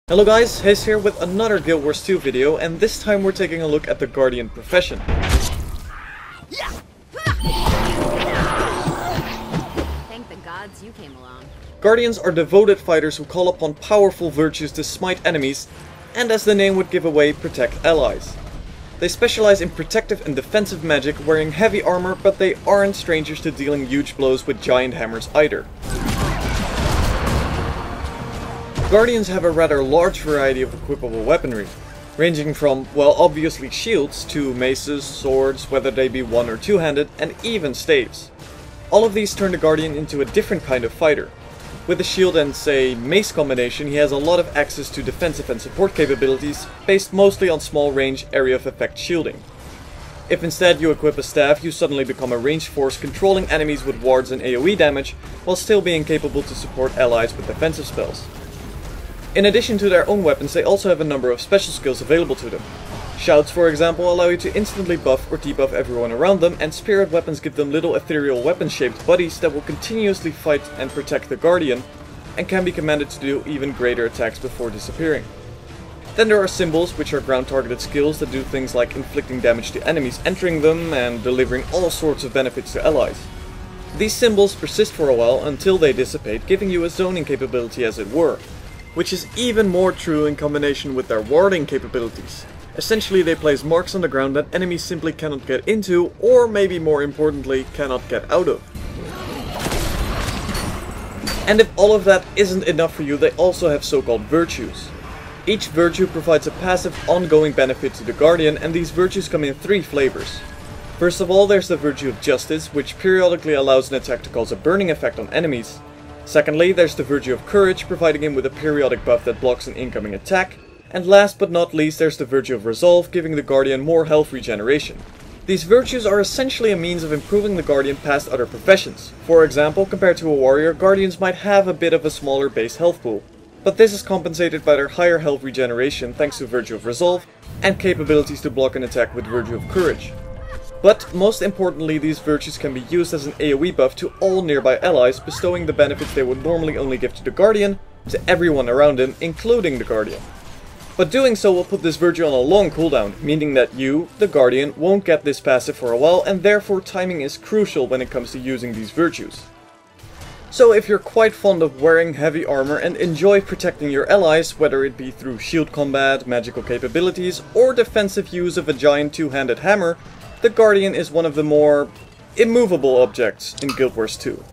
Hello guys, Hayes here with another Guild Wars 2 video, and this time we're taking a look at the Guardian profession. Thank the gods you came along. Guardians are devoted fighters who call upon powerful virtues to smite enemies, and as the name would give away, protect allies. They specialize in protective and defensive magic, wearing heavy armor, but they aren't strangers to dealing huge blows with giant hammers either. Guardians have a rather large variety of equipable weaponry, ranging from, well, obviously shields to maces, swords, whether they be one or two-handed, and even staves. All of these turn the Guardian into a different kind of fighter. With the shield and, say, mace combination, he has a lot of access to defensive and support capabilities, based mostly on small range area of effect shielding. If instead you equip a staff, you suddenly become a ranged force controlling enemies with wards and AoE damage, while still being capable to support allies with defensive spells. In addition to their own weapons, they also have a number of special skills available to them. Shouts, for example, allow you to instantly buff or debuff everyone around them, and spirit weapons give them little ethereal weapon-shaped bodies that will continuously fight and protect the Guardian, and can be commanded to do even greater attacks before disappearing. Then there are symbols, which are ground-targeted skills that do things like inflicting damage to enemies entering them, and delivering all sorts of benefits to allies. These symbols persist for a while until they dissipate, giving you a zoning capability as it were, which is even more true in combination with their warding capabilities. Essentially, they place marks on the ground that enemies simply cannot get into, or maybe more importantly, cannot get out of. And if all of that isn't enough for you, they also have so-called virtues. Each virtue provides a passive ongoing benefit to the Guardian, and these virtues come in three flavors. First of all, there's the virtue of justice, which periodically allows an attack to cause a burning effect on enemies. Secondly, there's the virtue of courage, providing him with a periodic buff that blocks an incoming attack. And last but not least, there's the virtue of resolve, giving the Guardian more health regeneration. These virtues are essentially a means of improving the Guardian past other professions. For example, compared to a warrior, Guardians might have a bit of a smaller base health pool, but this is compensated by their higher health regeneration thanks to virtue of resolve, and capabilities to block an attack with virtue of courage. But most importantly, these virtues can be used as an AoE buff to all nearby allies, bestowing the benefits they would normally only give to the Guardian, to everyone around him, including the Guardian. But doing so will put this virtue on a long cooldown, meaning that you, the Guardian, won't get this passive for a while, and therefore timing is crucial when it comes to using these virtues. So if you're quite fond of wearing heavy armor and enjoy protecting your allies, whether it be through shield combat, magical capabilities, or defensive use of a giant two-handed hammer, the Guardian is one of the more immovable objects in Guild Wars 2.